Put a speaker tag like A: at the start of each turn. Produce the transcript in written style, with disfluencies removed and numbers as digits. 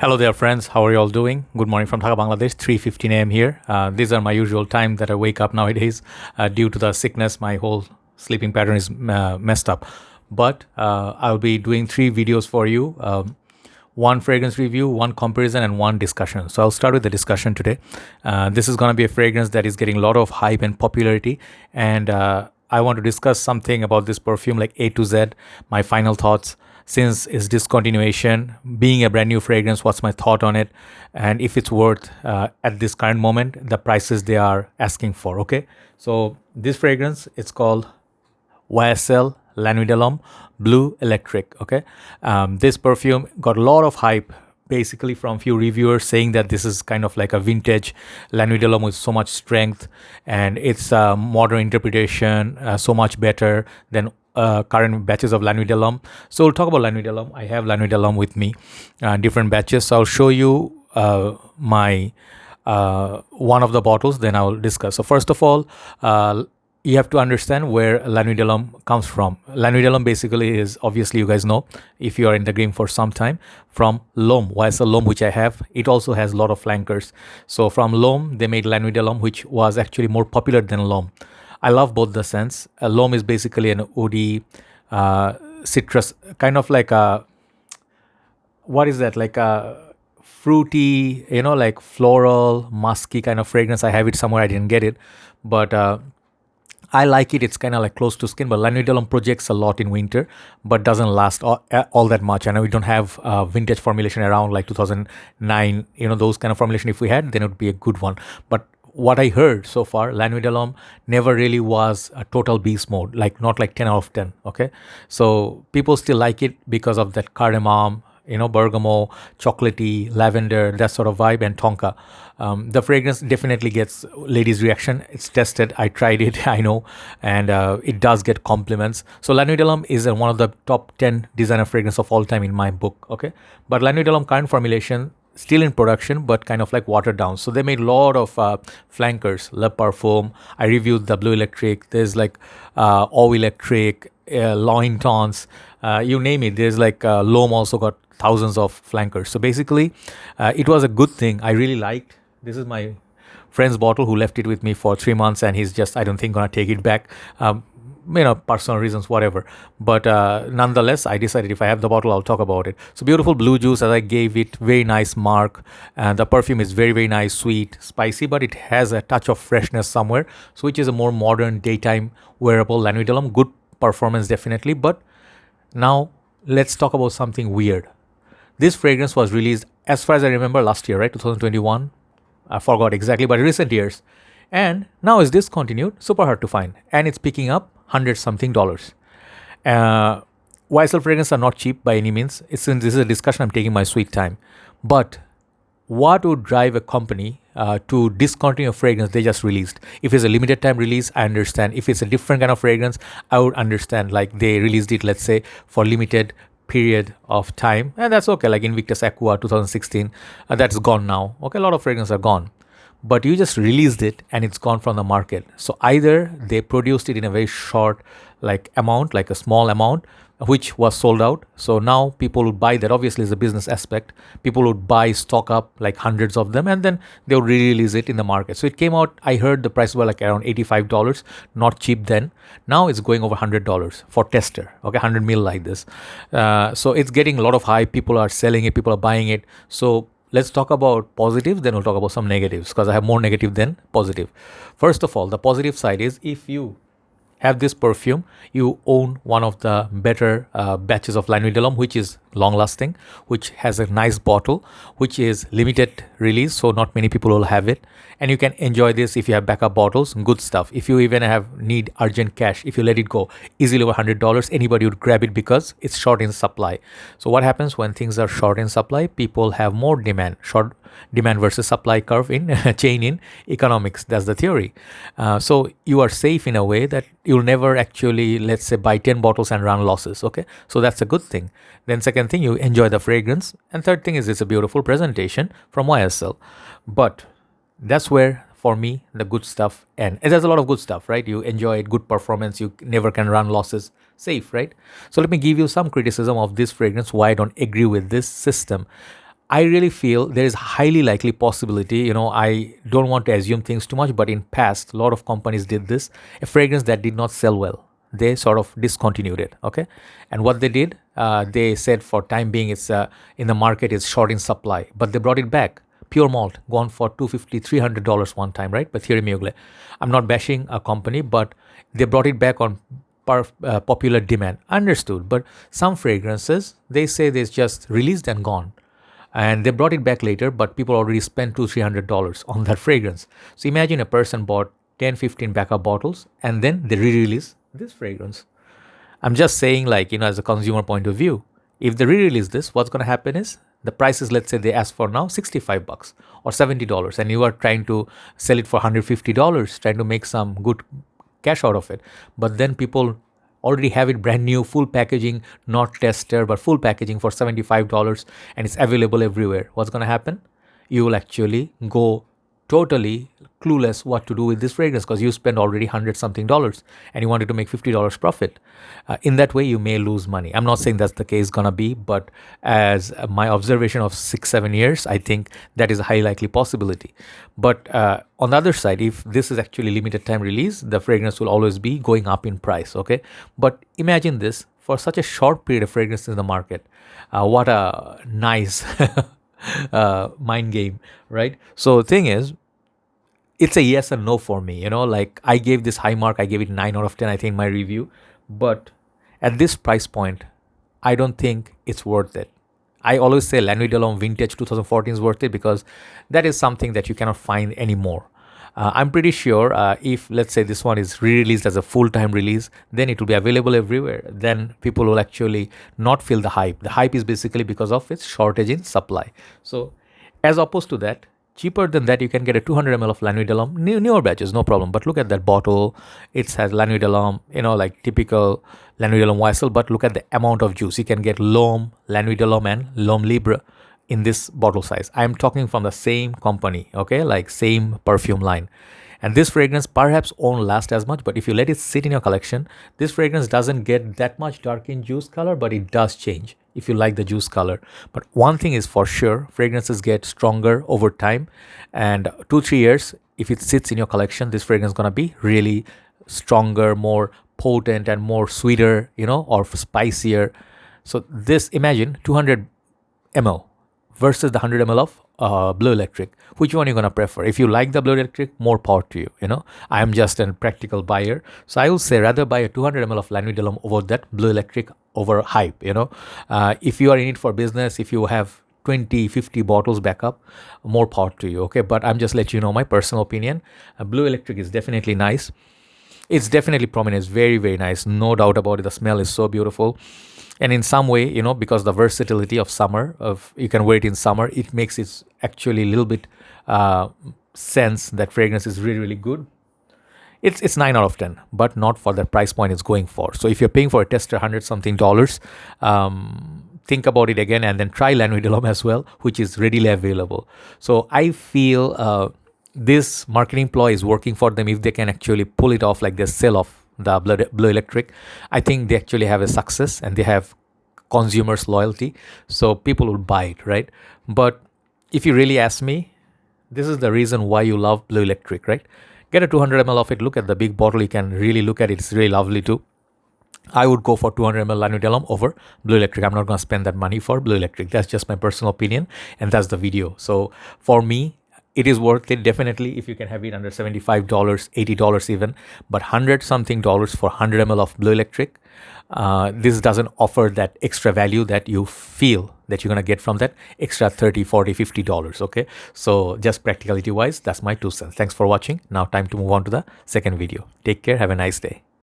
A: Hello there, friends. How are you all doing? Good morning from Dhaka, Bangladesh. 3:15 a.m. here. These are my usual time that I wake up nowadays. Due to the sickness, my whole sleeping pattern is messed up. But I'll be doing three videos for you. One fragrance review, one comparison, and one discussion. So I'll start with the discussion today. This is going to be a fragrance that is getting a lot of hype and popularity. And I want to discuss something about this perfume, like A to Z, my final thoughts. Since it's discontinuation, being a brand new fragrance, what's my thought on it, and if it's worth at this current moment the prices they are asking for. Okay, so this fragrance, it's called YSL La Nuit Bleu Électrique. Okay, this perfume got a lot of hype basically from few reviewers saying that this is kind of like a vintage La Nuit with so much strength, and it's a modern interpretation, so much better than current batches of La Nuit So we'll talk about La Nuit I have La Nuit with me, different batches. So I'll show you my one of the bottles, then I'll discuss. So first of all, you have to understand where La Nuit comes from. La Nuit basically is, obviously you guys know, if you are in the game for some time, from L'Homme, YSL L'Homme, which I have. It also has a lot of flankers. So from L'Homme, they made La Nuit which was actually more popular than L'Homme. I love both the scents. L'Homme is basically an woody, citrus, kind of like a, what is that? Like a fruity, like floral, musky kind of fragrance. I have it somewhere. I didn't get it, but I like it. It's kind of like close to skin, but La Nuit projects a lot in winter, but doesn't last all that much. I know we don't have vintage formulation around like 2009, those kind of formulation. If we had, then it would be a good one. But what I heard so far, La Nuit never really was a total beast mode, like not like 10 out of 10. Okay, so people still like it because of that cardamom, bergamot, chocolatey, lavender, that sort of vibe, and tonka. The fragrance definitely gets ladies' reaction. It's tested. I tried it. I know, and it does get compliments. So La Nuit is one of the top 10 designer fragrance of all time in my book. Okay, but La Nuit current formulation, still in production, but kind of like watered down. So they made a lot of flankers, Le Parfum. I reviewed the Bleu Électrique. There's like Eau Électrique, Loin Tons, you name it. There's like L'Homme also got thousands of flankers. So basically, it was a good thing. I really liked. This is my friend's bottle who left it with me for 3 months, and he's just, I don't think, gonna take it back. Personal reasons, whatever. But nonetheless, I decided if I have the bottle, I'll talk about it. So beautiful blue juice, as I gave it, very nice mark. And the perfume is very, very nice, sweet, spicy, but it has a touch of freshness somewhere. So which is a more modern daytime wearable La Nuit good performance, definitely. But now let's talk about something weird. This fragrance was released, as far as I remember, last year, right? 2021. I forgot exactly, but recent years. And now it's discontinued, super hard to find. And it's picking up $100-something. YSL fragrances are not cheap by any means. This is a discussion, I'm taking my sweet time. But what would drive a company to discontinue a fragrance they just released? If it's a limited time release, I understand. If it's a different kind of fragrance, I would understand. Like they released it, let's say, for limited period of time, and that's okay. Like Invictus Aqua 2016, that's gone now. Okay, a lot of fragrances are gone. But you just released it and it's gone from the market. So either they produced it in a very short amount, like a small amount, which was sold out. So now people would buy that. Obviously, it's a business aspect. People would buy, stock up like hundreds of them, and then they would re-release it in the market. So it came out, I heard the price was like around $85, not cheap then. Now it's going over $100 for tester. Okay, 100 mil like this. So it's getting a lot of hype. People are selling it. People are buying it. So let's talk about positives, then we'll talk about some negatives, because I have more negative than positive. First of all, the positive side is if you have this perfume, you own one of the better batches of La Nuit which is long lasting, which has a nice bottle, which is limited release, so not many people will have it. And you can enjoy this if you have backup bottles, good stuff. If you even need urgent cash, if you let it go easily over $100, anybody would grab it because it's short in supply. So what happens when things are short in supply? People have more demand. Short demand versus supply curve in chain in economics. That's the theory. So you are safe in a way that you'll never actually, let's say, buy 10 bottles and run losses. Okay, so that's a good thing. Then second thing, you enjoy the fragrance, and third thing is it's a beautiful presentation from YSL. But that's where, for me, the good stuff, and there's a lot of good stuff, right? You enjoy it, good performance, you never can run losses, safe, right? So let me give you some criticism of this fragrance, why I don't agree with this system. I really feel there is highly likely possibility, I don't want to assume things too much, but in past, a lot of companies did this. A fragrance that did not sell well, they sort of discontinued it, okay? And what they did, they said for time being, it's in the market, it's short in supply, but they brought it back. Pure malt, gone for $250, $300 one time, right? But here, I'm not bashing a company, but they brought it back on popular demand. Understood. But some fragrances, they say they're just released and gone. And they brought it back later, but people already spent $200-$300 on that fragrance. So imagine a person bought 10, 15 backup bottles and then they re-release this fragrance. I'm just saying, as a consumer point of view, if they re-release this, what's going to happen is the prices, let's say they ask for now $65 or $70, and you are trying to sell it for $150, trying to make some good cash out of it. But then people already have it brand new, full packaging, not tester, but full packaging for $75, and it's available everywhere. What's going to happen? You will actually go totally clueless what to do with this fragrance because you spent already $100-something and you wanted to make $50 profit. In that way, you may lose money. I'm not saying that's the case gonna be, but as my observation of 6-7 years, I think that is a highly likely possibility. But on the other side, if this is actually limited time release, the fragrance will always be going up in price, okay? But imagine this, for such a short period of fragrance in the market, what a nice mind game, right? So the thing is, it's a yes and no for me, I gave this high mark, I gave it 9 out of 10, I think, in my review. But at this price point, I don't think it's worth it. I always say La Nuit de l'Homme Vintage 2014 is worth it because that is something that you cannot find anymore. I'm pretty sure if, let's say, this one is re-released as a full-time release, then it will be available everywhere. Then people will actually not feel the hype. The hype is basically because of its shortage in supply. So as opposed to that, cheaper than that, you can get a 200 ml of La Nuit de l'Homme, newer batches, no problem. But look at that bottle. It has La Nuit de l'Homme, like typical La Nuit de l'Homme YSL. But look at the amount of juice. You can get L'Homme, La Nuit de l'Homme, and L'Homme Libre in this bottle size. I'm talking from the same company, okay, same perfume line. And this fragrance perhaps won't last as much, but if you let it sit in your collection, this fragrance doesn't get that much dark in juice color, but it does change if you like the juice color. But one thing is for sure, fragrances get stronger over time, and 2-3 years, if it sits in your collection, this fragrance is going to be really stronger, more potent, and more sweeter, or spicier. So this, imagine 200 ml versus the 100 ml of Bleu Electric. Which one are you going to prefer? If you like the Bleu Electric, more power to you. I am just a practical buyer. So I will say rather buy a 200 ml of La Nuit de l'Homme over that Bleu Electric over hype. If you are in it for business, if you have 20-50 bottles backup, more power to you, okay? But I'm just letting you know my personal opinion. Bleu Electric is definitely nice. It's definitely prominent. It's very, very nice. No doubt about it. The smell is so beautiful. And in some way, because the versatility of summer, you can wear it in summer, it makes it actually a little bit sense that fragrance is really, really good. It's 9 out of 10, but not for the price point it's going for. So if you're paying for a tester $100-something, think about it again and then try La Nuit de l'Homme as well, which is readily available. So I feel this marketing ploy is working for them if they can actually pull it off like they sell off the Bleu Electric. I think they actually have a success and they have consumers' loyalty, so people will buy it, right? But if you really ask me, this is the reason why you love Bleu Electric, right? Get a 200 ml of it. Look at the big bottle. You can really look at it. It's really lovely too. I would go for 200 ml La Nuit de l'Homme over Bleu Electric. I'm not going to spend that money for Bleu Electric. That's just my personal opinion, and that's the video. So for me, it is worth it, definitely, if you can have it under $75, $80 even, but $100-something for 100 ml of Bleu Electric. This doesn't offer that extra value that you feel that you're going to get from that extra $30, $40, $50, okay? So just practicality wise, that's my 2 cents. Thanks for watching. Now time to move on to the second video. Take care. Have a nice day.